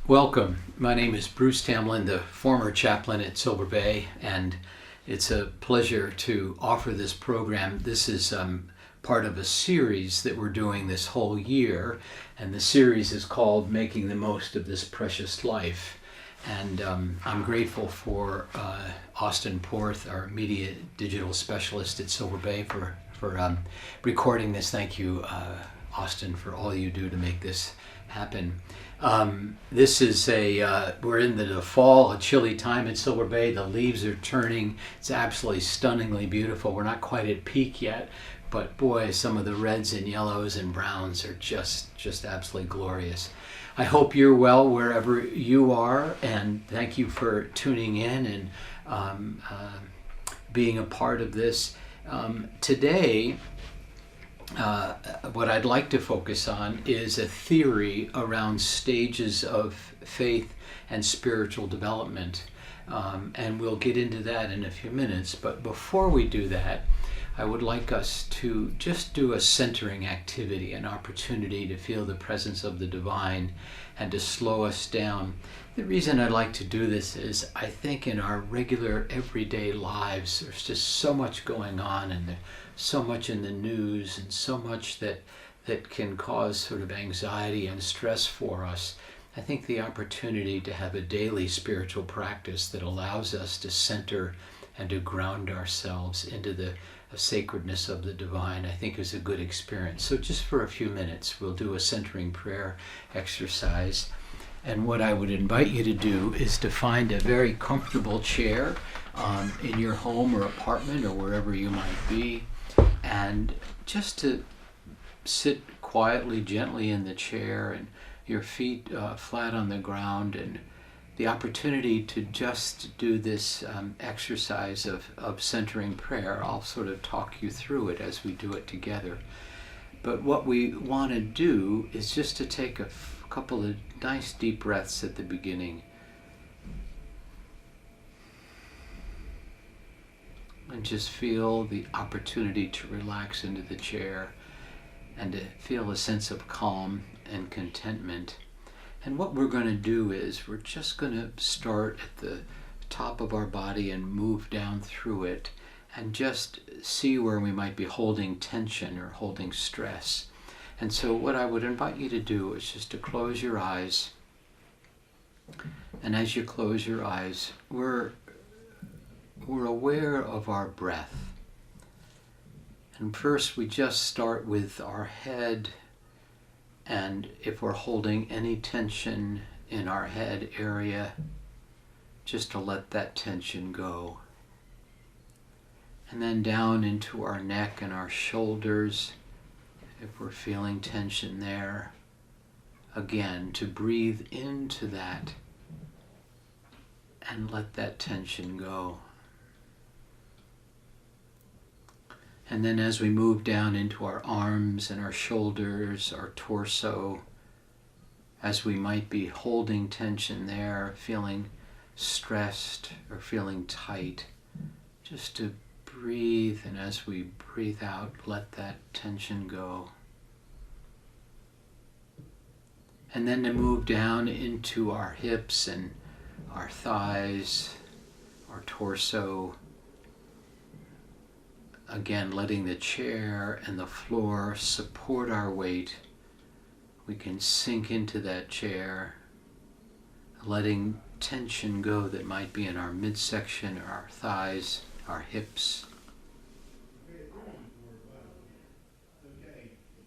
Welcome. My name is Bruce Tamlyn, the former chaplain at Silver Bay, and it's a pleasure to offer this program. This is part of a series that we're doing this whole year, and the series is called Making the Most of This Precious Life. And I'm grateful for Austin Porth, our media digital specialist at Silver Bay, for recording this. Thank you, Austin, for all you do to make this happen. This is we're in the fall, a chilly time in Silver Bay. The leaves are turning. It's absolutely stunningly beautiful. We're not quite at peak yet, but boy, some of the reds and yellows and browns are just absolutely glorious. I hope you're well wherever you are, and thank you for tuning in and being a part of this. Today, what I'd like to focus on is a theory around stages of faith and spiritual development. And we'll get into that in a few minutes. But before we do that, I would like us to just do a centering activity, an opportunity to feel the presence of the divine and to slow us down. The reason I'd like to do this is I think in our regular everyday lives, there's just so much going on, and so much in the news, and so much that can cause sort of anxiety and stress for us. I think the opportunity to have a daily spiritual practice that allows us to center and to ground ourselves into the sacredness of the divine, I think is a good experience. So just for a few minutes, we'll do a centering prayer exercise. And what I would invite you to do is to find a very comfortable chair in your home or apartment or wherever you might be, and just to sit quietly, gently in the chair, and your feet flat on the ground, and the opportunity to just do this exercise of centering prayer. I'll sort of talk you through it as we do it together. But what we want to do is just to take a couple of nice deep breaths at the beginning. And just feel the opportunity to relax into the chair and to feel a sense of calm and contentment. And what we're going to do is we're just going to start at the top of our body and move down through it and just see where we might be holding tension or holding stress. And so what I would invite you to do is just to close your eyes. And as you close your eyes, we're aware of our breath. And first we just start with our head, and if we're holding any tension in our head area, just to let that tension go. And then down into our neck and our shoulders, if we're feeling tension there, again, to breathe into that and let that tension go. And then as we move down into our arms and our shoulders, our torso, as we might be holding tension there, feeling stressed or feeling tight, just to breathe, and as we breathe out, let that tension go. And then to move down into our hips and our thighs, our torso, again, letting the chair and the floor support our weight. We can sink into that chair, letting tension go that might be in our midsection or our thighs, our hips.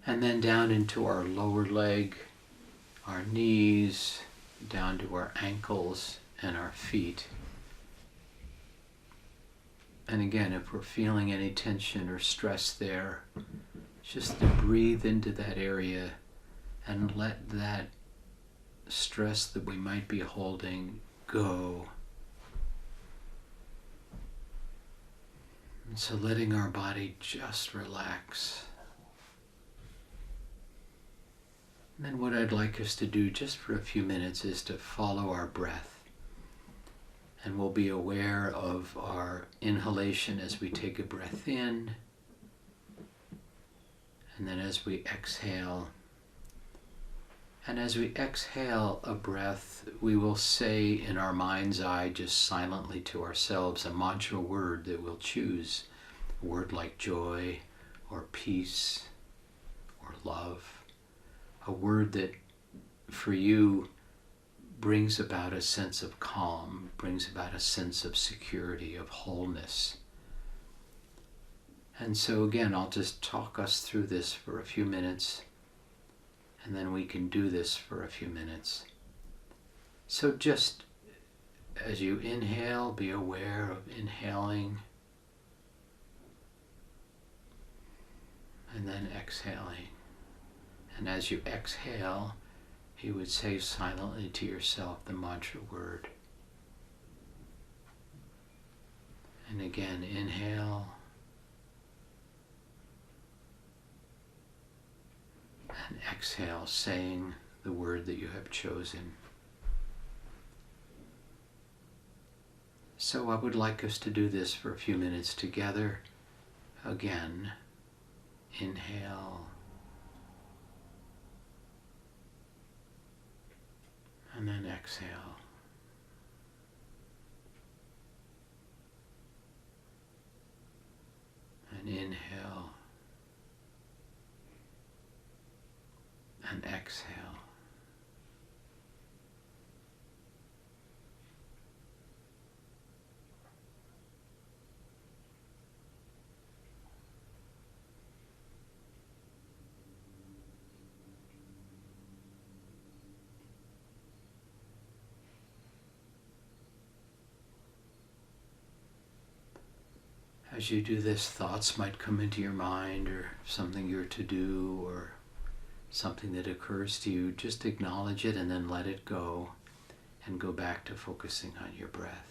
And then down into our lower leg, our knees, down to our ankles and our feet. And again, if we're feeling any tension or stress there, just to breathe into that area and let that stress that we might be holding go. And so letting our body just relax. And then what I'd like us to do just for a few minutes is to follow our breath. And we'll be aware of our inhalation as we take a breath in. And then as we exhale, And as we exhale a breath, we will say in our mind's eye, just silently to ourselves, a mantra word that we'll choose. A word like joy or peace or love. A word that for you brings about a sense of calm, brings about a sense of security, of wholeness. And so again, I'll just talk us through this for a few minutes, and then we can do this for a few minutes. So just as you inhale, be aware of inhaling and then exhaling. And as you exhale, you would say silently to yourself the mantra word. And again, inhale and exhale, saying the word that you have chosen. So I would like us to do this for a few minutes together. Again, inhale and then exhale. And inhale and exhale. As you do this, thoughts might come into your mind, or something you're to do, or something that occurs to you. Just acknowledge it and then let it go, and go back to focusing on your breath.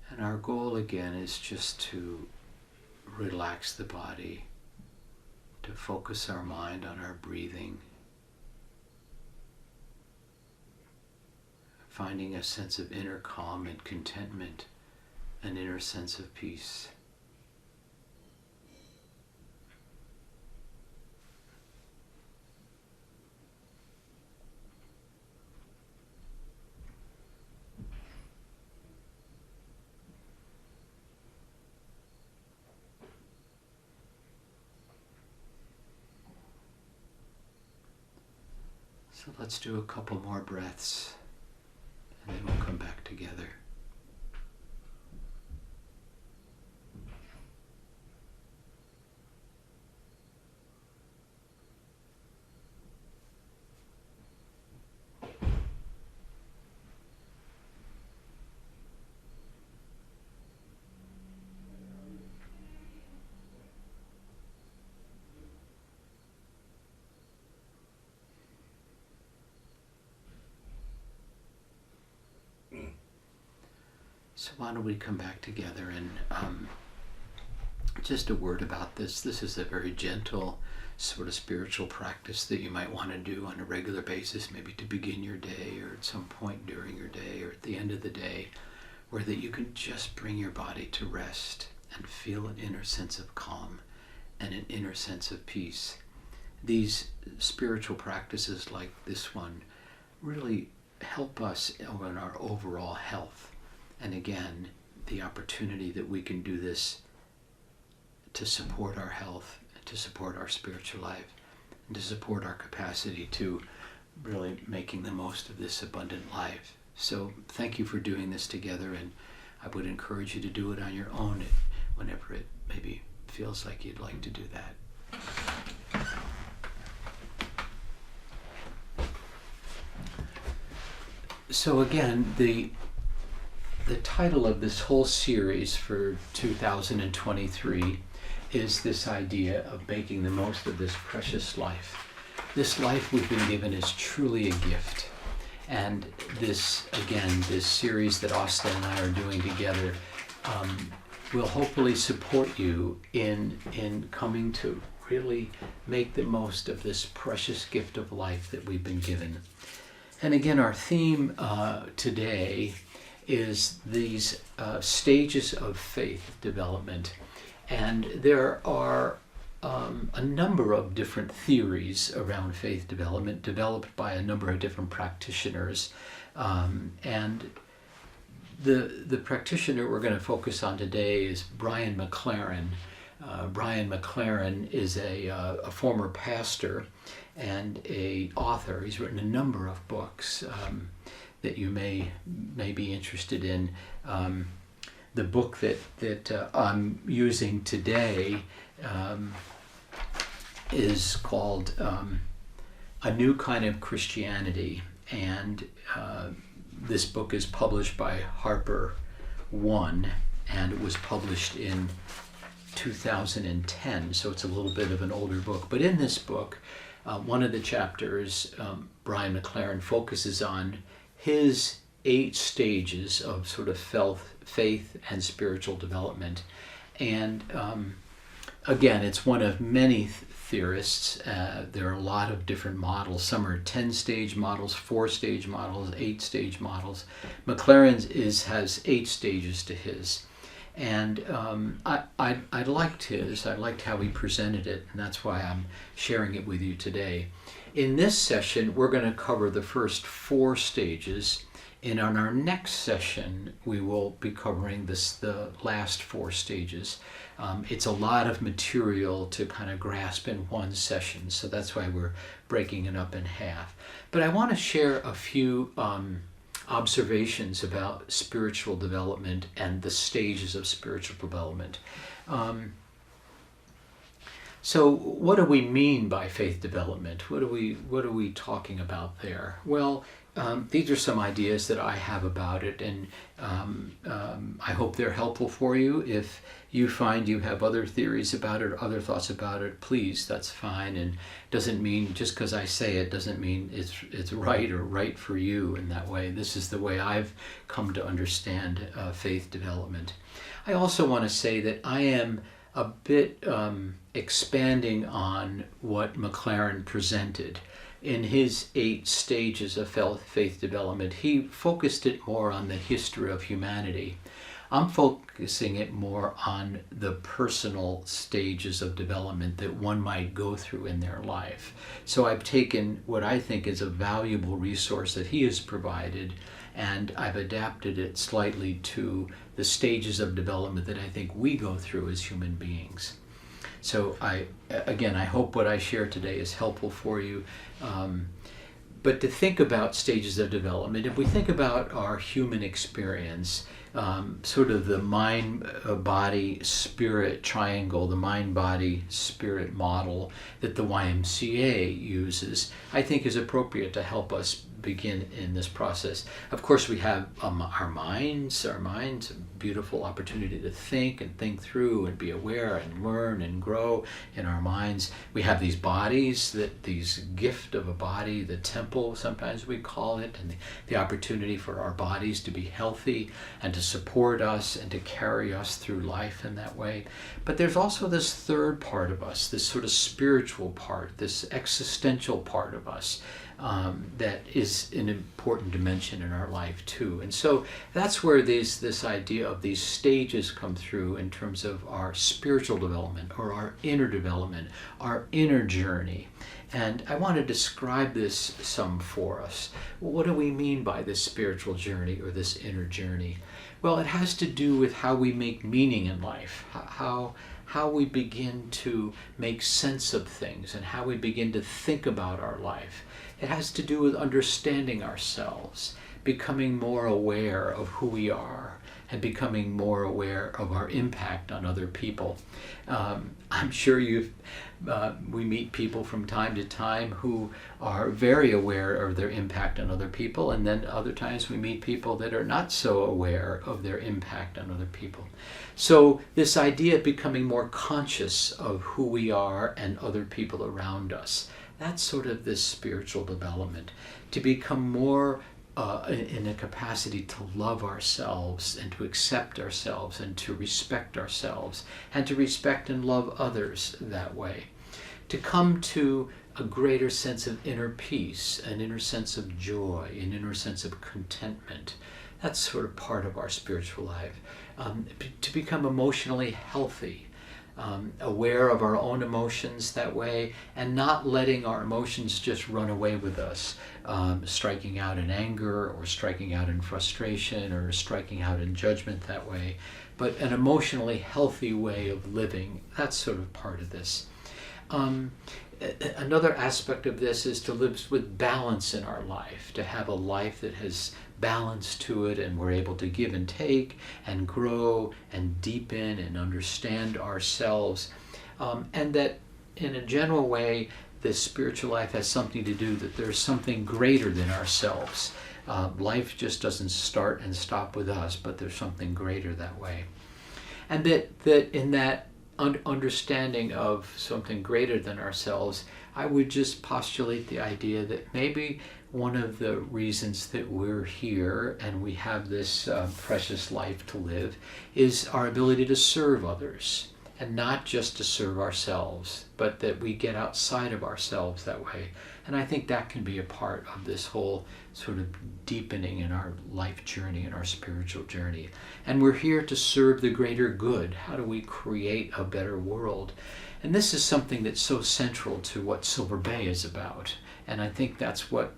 And our goal again is just to relax the body, to focus our mind on our breathing, finding a sense of inner calm and contentment, an inner sense of peace. So let's do a couple more breaths, and then we'll come back together. So why don't we come back together, and just a word about this. This is a very gentle sort of spiritual practice that you might want to do on a regular basis, maybe to begin your day or at some point during your day or at the end of the day, where that you can just bring your body to rest and feel an inner sense of calm and an inner sense of peace. These spiritual practices like this one really help us in our overall health. And again, the opportunity that we can do this to support our health, to support our spiritual life, and to support our capacity to really making the most of this abundant life. So thank you for doing this together, and I would encourage you to do it on your own whenever it maybe feels like you'd like to do that. So again, the title of this whole series for 2023 is this idea of making the most of this precious life. This life we've been given is truly a gift. And this, again, this series that Asta and I are doing together will hopefully support you in coming to really make the most of this precious gift of life that we've been given. And again, our theme today is these stages of faith development. And there are a number of different theories around faith development developed by a number of different practitioners. And the practitioner we're going to focus on today is Brian McLaren. Brian McLaren is a former pastor and a author. He's written a number of books that you may be interested in. The book that I'm using today is called A New Kind of Christianity, and this book is published by Harper One, and it was published in 2010, so it's a little bit of an older book. But in this book, one of the chapters, Brian McLaren focuses on his 8 stages of sort of faith and spiritual development. And again, it's one of many theorists. There are a lot of different models. Some are 10-stage models, 4-stage models, 8-stage models. McLaren's has 8 stages to his. And I liked his. I liked how he presented it, and that's why I'm sharing it with you today. In this session, we're going to cover the first 4 stages, and on our next session, we will be covering the last 4 stages. It's a lot of material to kind of grasp in one session, so that's why we're breaking it up in half. But I want to share a few observations about spiritual development and the stages of spiritual development. So what do we mean by faith development? What are we talking about there? Well, these are some ideas that I have about it, and I hope they're helpful for you. If you find you have other theories about it or other thoughts about it, please, that's fine. And doesn't mean, just because I say it, doesn't mean it's right or right for you in that way. This is the way I've come to understand faith development. I also want to say that I am a bit expanding on what McLaren presented. In his 8 stages of faith development, he focused it more on the history of humanity. I'm focusing it more on the personal stages of development that one might go through in their life. So I've taken what I think is a valuable resource that he has provided, and I've adapted it slightly to the stages of development that I think we go through as human beings. So I hope what I share today is helpful for you. But to think about stages of development, if we think about our human experience, sort of the mind, body, spirit triangle, the mind, body, spirit model that the YMCA uses, I think is appropriate to help us begin in this process. Of course, we have our minds, a beautiful opportunity to think and think through and be aware and learn and grow in our minds. We have these bodies, these gift of a body, the temple, sometimes we call it, and the opportunity for our bodies to be healthy and to support us and to carry us through life in that way. But there's also this third part of us, this sort of spiritual part, this existential part of us, that is an important dimension in our life too. And so that's where this idea of these stages come through in terms of our spiritual development or our inner development, our inner journey. And I want to describe this some for us. What do we mean by this spiritual journey or this inner journey? Well, it has to do with how we make meaning in life, how we begin to make sense of things and how we begin to think about our life. It has to do with understanding ourselves, becoming more aware of who we are, and becoming more aware of our impact on other people. I'm sure we meet people from time to time who are very aware of their impact on other people, and then other times we meet people that are not so aware of their impact on other people. So this idea of becoming more conscious of who we are and other people around us, that's sort of this spiritual development, to become more in a capacity to love ourselves and to accept ourselves and to respect ourselves and to respect and love others that way. To come to a greater sense of inner peace, an inner sense of joy, an inner sense of contentment. That's sort of part of our spiritual life. To become emotionally healthy, aware of our own emotions that way, and not letting our emotions just run away with us, striking out in anger or striking out in frustration or striking out in judgment that way, but an emotionally healthy way of living. That's sort of part of this. Another aspect of this is to live with balance in our life, to have a life that has balance to it, and we're able to give and take and grow and deepen and understand ourselves, and that in a general way this spiritual life has something to do that there's something greater than ourselves. Life just doesn't start and stop with us, but there's something greater that way, and that in that understanding of something greater than ourselves, I would just postulate the idea that maybe one of the reasons that we're here and we have this precious life to live is our ability to serve others, and not just to serve ourselves, but that we get outside of ourselves that way. And I think that can be a part of this whole sort of deepening in our life journey, in our spiritual journey. And we're here to serve the greater good. How do we create a better world? And this is something that's so central to what Silver Bay is about. And I think that's what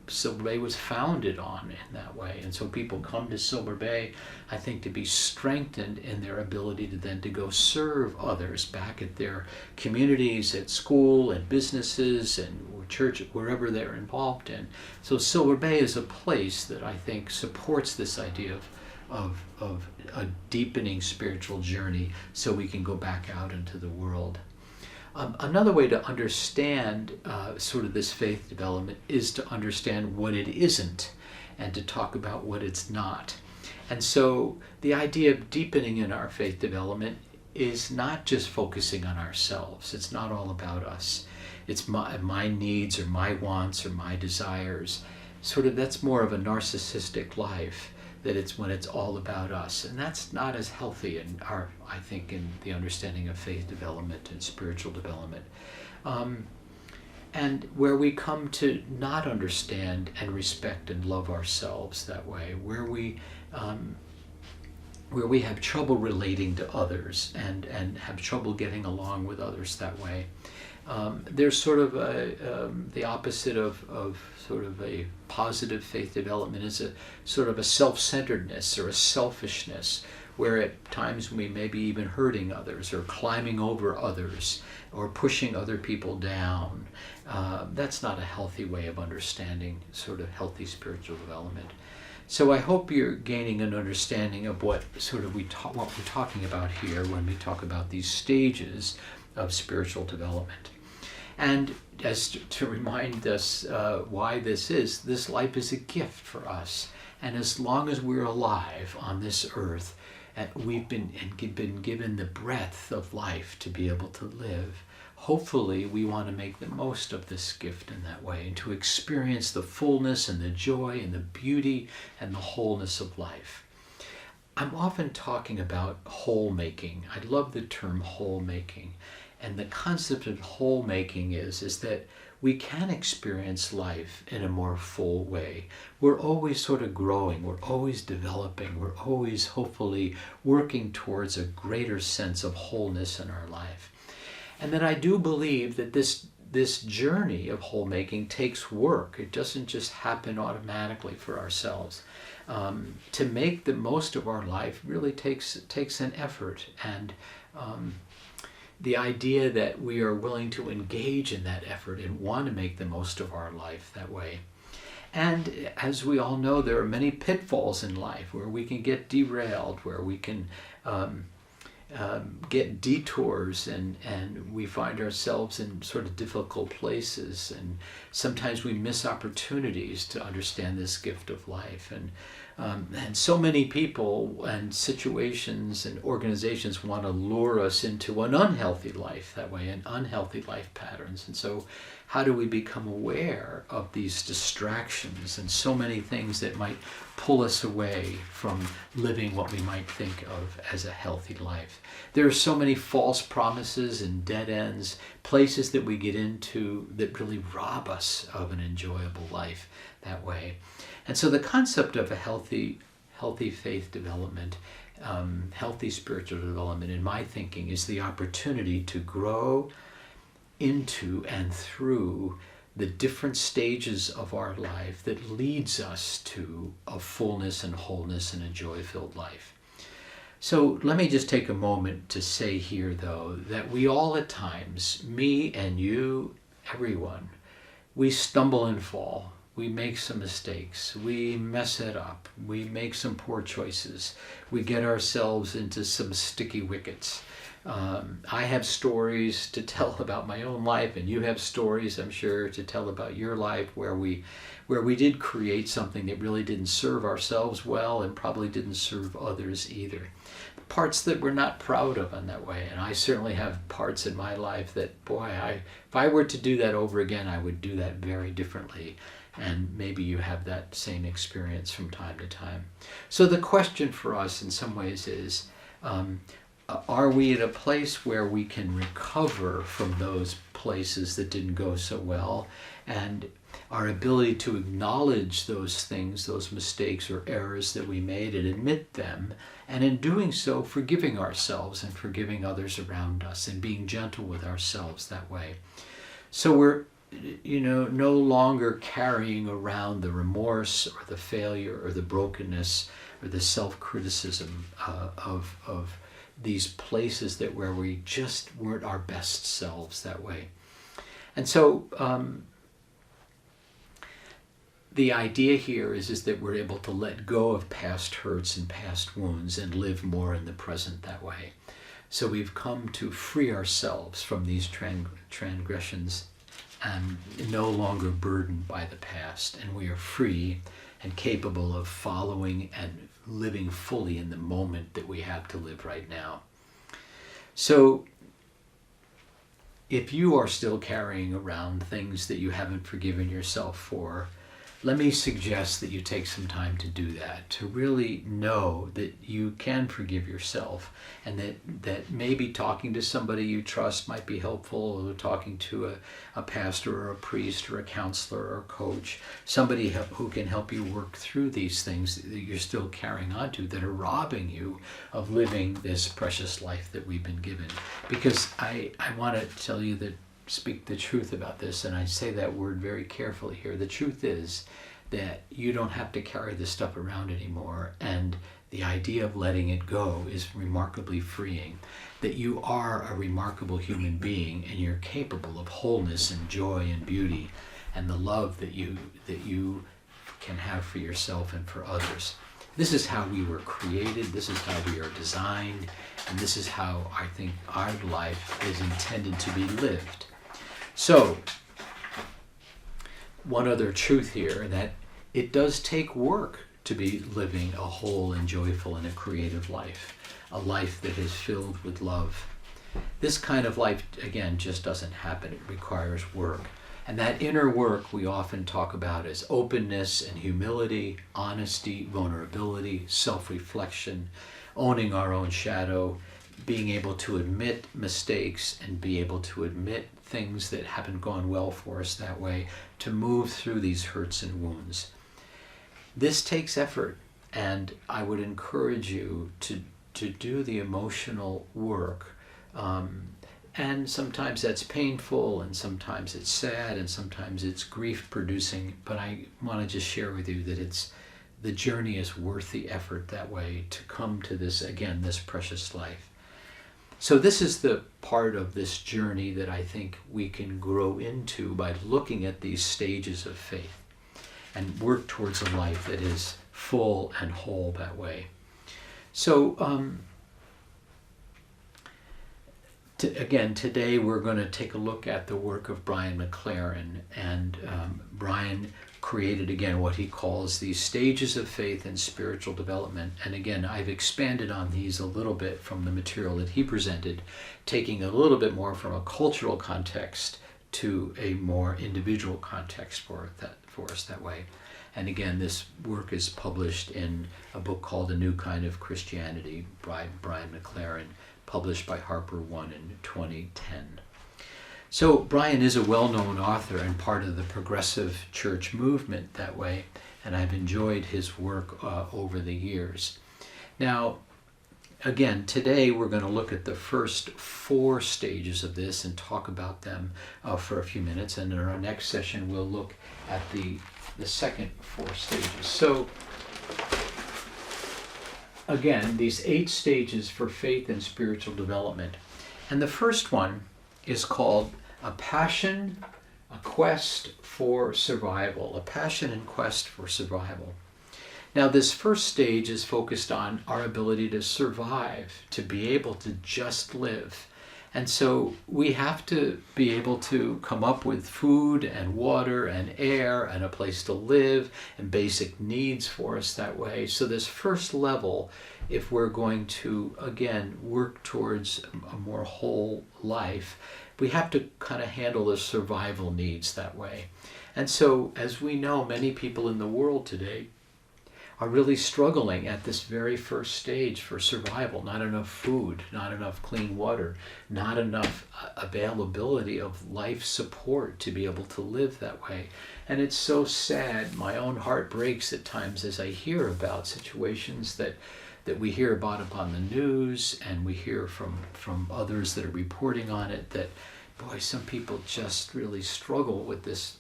Silver Bay was founded on in that way. And so people come to Silver Bay, I think, to be strengthened in their ability to then to go serve others back at their communities, at school, at businesses, and church, wherever they're involved in. So Silver Bay is a place that I think supports this idea of a deepening spiritual journey so we can go back out into the world. Another way to understand sort of this faith development is to understand what it isn't and to talk about what it's not. And so the idea of deepening in our faith development is not just focusing on ourselves. It's not all about us. It's my needs or my wants or my desires. Sort of that's more of a narcissistic life, that it's when it's all about us. And that's not as healthy in our, I think, in the understanding of faith development and spiritual development. And where we come to not understand and respect and love ourselves that way, where we have trouble relating to others and have trouble getting along with others that way. There's sort of the opposite of sort of a positive faith development is a sort of a self-centeredness or a selfishness, where at times we may be even hurting others or climbing over others or pushing other people down. That's not a healthy way of understanding sort of healthy spiritual development. So I hope you're gaining an understanding of what sort of what we're talking about here when we talk about these stages of spiritual development. And as to remind us why this life is a gift for us. And as long as we're alive on this earth, we've been given the breath of life to be able to live. Hopefully we want to make the most of this gift in that way and to experience the fullness and the joy and the beauty and the wholeness of life. I'm often talking about whole making. I love the term whole making. And the concept of whole making is that we can experience life in a more full way. We're always sort of growing, we're always developing, we're always hopefully working towards a greater sense of wholeness in our life. And then I do believe that this journey of whole making takes work. It doesn't just happen automatically for ourselves. To make the most of our life really takes an effort, and the idea that we are willing to engage in that effort and want to make the most of our life that way. And as we all know, there are many pitfalls in life where we can get derailed, where we can get detours, and we find ourselves in sort of difficult places, and sometimes we miss opportunities to understand this gift of life. And And so many people and situations and organizations want to lure us into an unhealthy life that way, and unhealthy life patterns. And so how do we become aware of these distractions and so many things that might pull us away from living what we might think of as a healthy life? There are so many false promises and dead ends, places that we get into that really rob us of an enjoyable life that way. And so the concept of a healthy faith development, healthy spiritual development, in my thinking, is the opportunity to grow into and through the different stages of our life that leads us to a fullness and wholeness and a joy-filled life. So let me just take a moment to say here, though, that we all at times, me and you, everyone, we stumble and fall. We make some mistakes. We mess it up. We make some poor choices. We get ourselves into some sticky wickets. I have stories to tell about my own life, and you have stories, I'm sure, to tell about your life where we did create something that really didn't serve ourselves well and probably didn't serve others either. Parts that we're not proud of in that way. And I certainly have parts in my life that, boy, if I were to do that over again, I would do that very differently. And maybe you have that same experience from time to time. So the question for us in some ways is, are we at a place where we can recover from those places that didn't go so well? And our ability to acknowledge those things, those mistakes or errors that we made, and admit them, and in doing so, forgiving ourselves and forgiving others around us and being gentle with ourselves that way. So we're no longer carrying around the remorse or the failure or the brokenness or the self-criticism of these places where we just weren't our best selves that way. And so the idea here is that we're able to let go of past hurts and past wounds and live more in the present that way. So we've come to free ourselves from these transgressions and no longer burdened by the past, and we are free and capable of following and living fully in the moment that we have to live right now. So if you are still carrying around things that you haven't forgiven yourself for, let me suggest that you take some time to do that, to really know that you can forgive yourself, and that maybe talking to somebody you trust might be helpful, or talking to a pastor or a priest or a counselor or a coach, somebody who can help you work through these things that you're still carrying on to that are robbing you of living this precious life that we've been given. Because I want to tell you that, speak the truth about this, and I say that word very carefully here. The truth is that you don't have to carry this stuff around anymore, and the idea of letting it go is remarkably freeing. That you are a remarkable human being, and you're capable of wholeness and joy and beauty and the love that you can have for yourself and for others. This is how we were created, this is how we are designed, and this is how I think our life is intended to be lived. So, one other truth here, that it does take work to be living a whole and joyful and a creative life, a life that is filled with love. This kind of life, again, just doesn't happen. It requires work. And that inner work we often talk about as openness and humility, honesty, vulnerability, self-reflection, owning our own shadow, being able to admit mistakes and be able to admit things that haven't gone well for us that way, to move through these hurts and wounds. This takes effort, and I would encourage you to do the emotional work. And sometimes that's painful, and sometimes it's sad, and sometimes it's grief-producing, but I want to just share with you that the journey is worth the effort that way to come to this, again, this precious life. So this is the part of this journey that I think we can grow into by looking at these stages of faith and work towards a life that is full and whole that way. So Again, today we're going to take a look at the work of Brian McLaren. And Brian created, again, what he calls these stages of faith and spiritual development. And again, I've expanded on these a little bit from the material that he presented, taking a little bit more from a cultural context to a more individual context for us that way. And again, this work is published in a book called A New Kind of Christianity by Brian McLaren, published by Harper One in 2010. So Brian is a well-known author and part of the progressive church movement that way, and I've enjoyed his work over the years. Now, again, today we're going to look at the first 4 stages of this and talk about them for a few minutes, and in our next session we'll look at the second 4 stages. So, again, these 8 stages for faith and spiritual development. And the first one is called a passion, a quest for survival. A passion and quest for survival. Now, this first stage is focused on our ability to survive, to be able to just live. And so we have to be able to come up with food and water and air and a place to live and basic needs for us that way. So this first level, if we're going to, again, work towards a more whole life, we have to kind of handle the survival needs that way. And so, as we know, many people in the world today are really struggling at this very first stage for survival. Not enough food, not enough clean water, not enough availability of life support to be able to live that way. And it's so sad. My own heart breaks at times as I hear about situations that we hear about upon the news, and we hear from others that are reporting on it, that, boy, some people just really struggle with this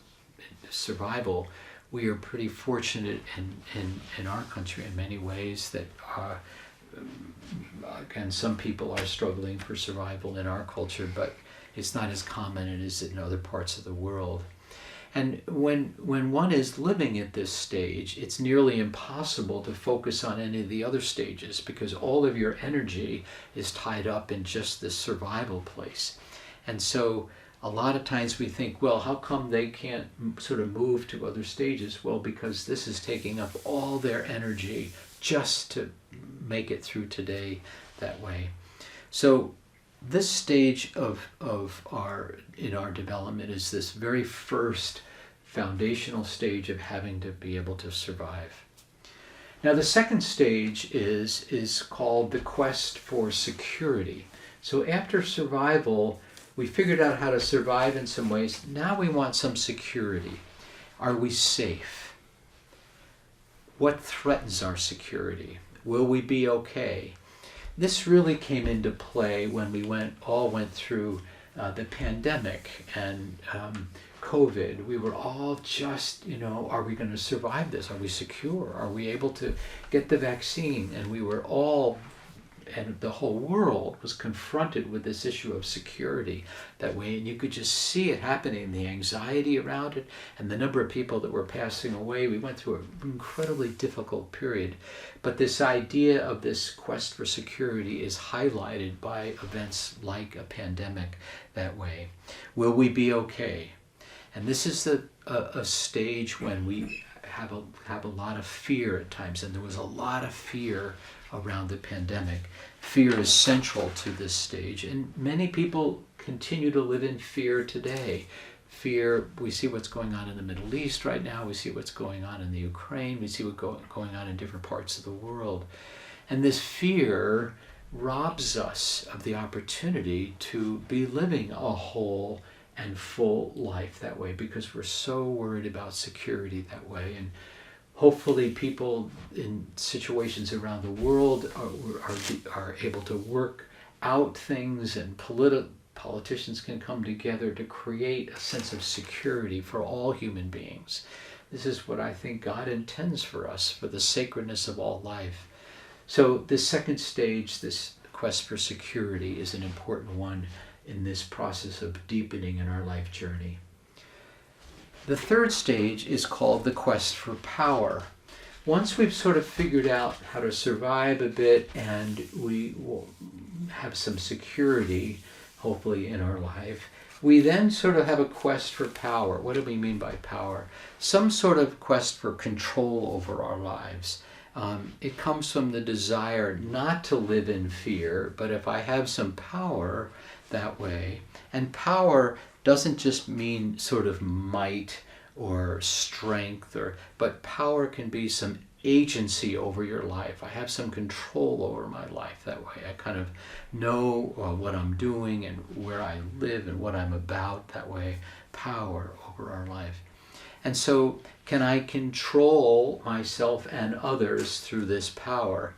survival. We are pretty fortunate in our country in many ways that, again, some people are struggling for survival in our culture, but it's not as common as in other parts of the world. And when one is living at this stage, it's nearly impossible to focus on any of the other stages, because all of your energy is tied up in just this survival place. And so a lot of times we think, well, how come they can't sort of move to other stages? Well, because this is taking up all their energy just to make it through today that way. So this stage of our development is this very first foundational stage of having to be able to survive. Now, the second stage is called the quest for security. So after survival, we figured out how to survive in some ways. Now we want some security. Are we safe? What threatens our security? Will we be okay? This really came into play when we all went through the pandemic and COVID. We were all just, are we going to survive this? Are we secure? Are we able to get the vaccine? And we were all, and the whole world was confronted with this issue of security that way. And you could just see it happening, the anxiety around it, and the number of people that were passing away. We went through an incredibly difficult period. But this idea of this quest for security is highlighted by events like a pandemic that way. Will we be okay? And this is a stage when we have a lot of fear at times, and there was a lot of fear around the pandemic. Fear is central to this stage, and many people continue to live in fear today. Fear, we see what's going on in the Middle East right now, we see what's going on in the Ukraine, we see what's going on in different parts of the world. And this fear robs us of the opportunity to be living a whole and full life that way, because we're so worried about security that way. And hopefully people in situations around the world are able to work out things, and politicians can come together to create a sense of security for all human beings. This is what I think God intends for us, for the sacredness of all life. So this second stage, this quest for security, is an important one in this process of deepening in our life journey. The third stage is called the quest for power. Once we've sort of figured out how to survive a bit and we will have some security, hopefully, in our life. We then sort of have a quest for power. What do we mean by power? Some sort of quest for control over our lives. It comes from the desire not to live in fear, but if I have some power that way, and power doesn't just mean sort of might or strength, but power can be some agency over your life. I have some control over my life that way. I kind of know what I'm doing and where I live and what I'm about that way. Power over our life. And so can I control myself and others through this power?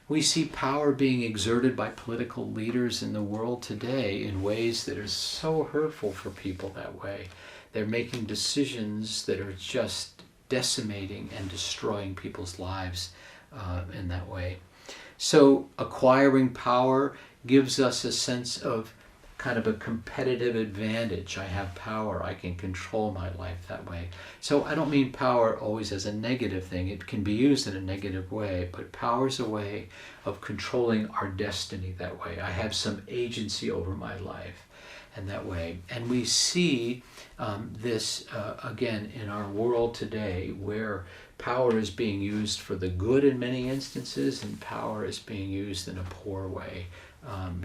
We see power being exerted by political leaders in the world today in ways that are so hurtful for people that way. They're making decisions that are just decimating and destroying people's lives in that way. So acquiring power gives us a sense of kind of a competitive advantage. I have power. I can control my life that way. So I don't mean power always as a negative thing. It can be used in a negative way, but power is a way of controlling our destiny that way. I have some agency over my life and that way. And we see this again in our world today, where power is being used for the good in many instances, and power is being used in a poor way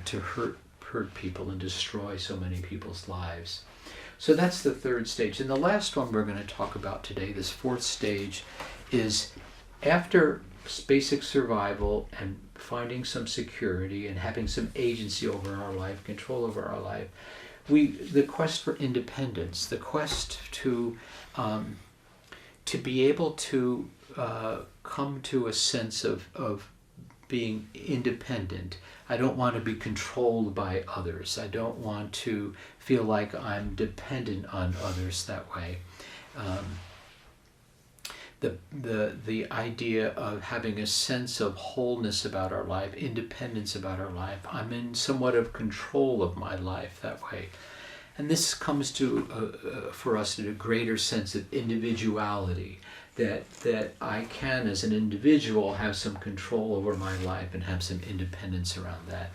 to hurt people and destroy so many people's lives. So that's the third stage. And the last one we're going to talk about today, this fourth stage, is after basic survival and finding some security and having some agency over our life, control over our life, the quest for independence, the quest to be able to come to a sense of being independent. I don't want to be controlled by others. I don't want to feel like I'm dependent on others that way. The idea of having a sense of wholeness about our life, independence about our life. I'm in somewhat of control of my life that way. And this comes to, for us, to a greater sense of individuality, that I can, as an individual, have some control over my life and have some independence around that.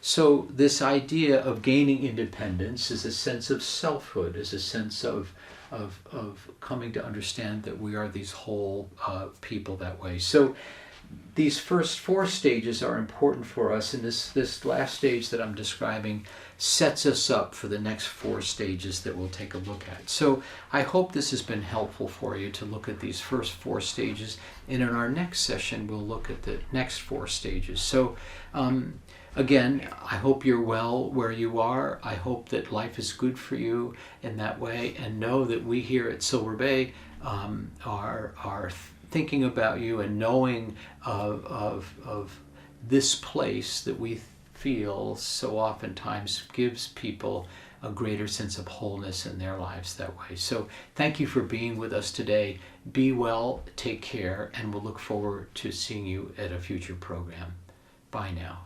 So this idea of gaining independence is a sense of selfhood, is a sense of coming to understand that we are these whole people that way. So these first four stages are important for us, and this last stage that I'm describing sets us up for the next four stages that we'll take a look at. So I hope this has been helpful for you to look at these first four stages, and in our next session we'll look at the next four stages. So again, I hope you're well where you are. I hope that life is good for you in that way, and know that we here at Silver Bay are thinking about you and knowing of this place that we feel so oftentimes gives people a greater sense of wholeness in their lives that way. So thank you for being with us today. Be well, take care, and we'll look forward to seeing you at a future program. Bye now.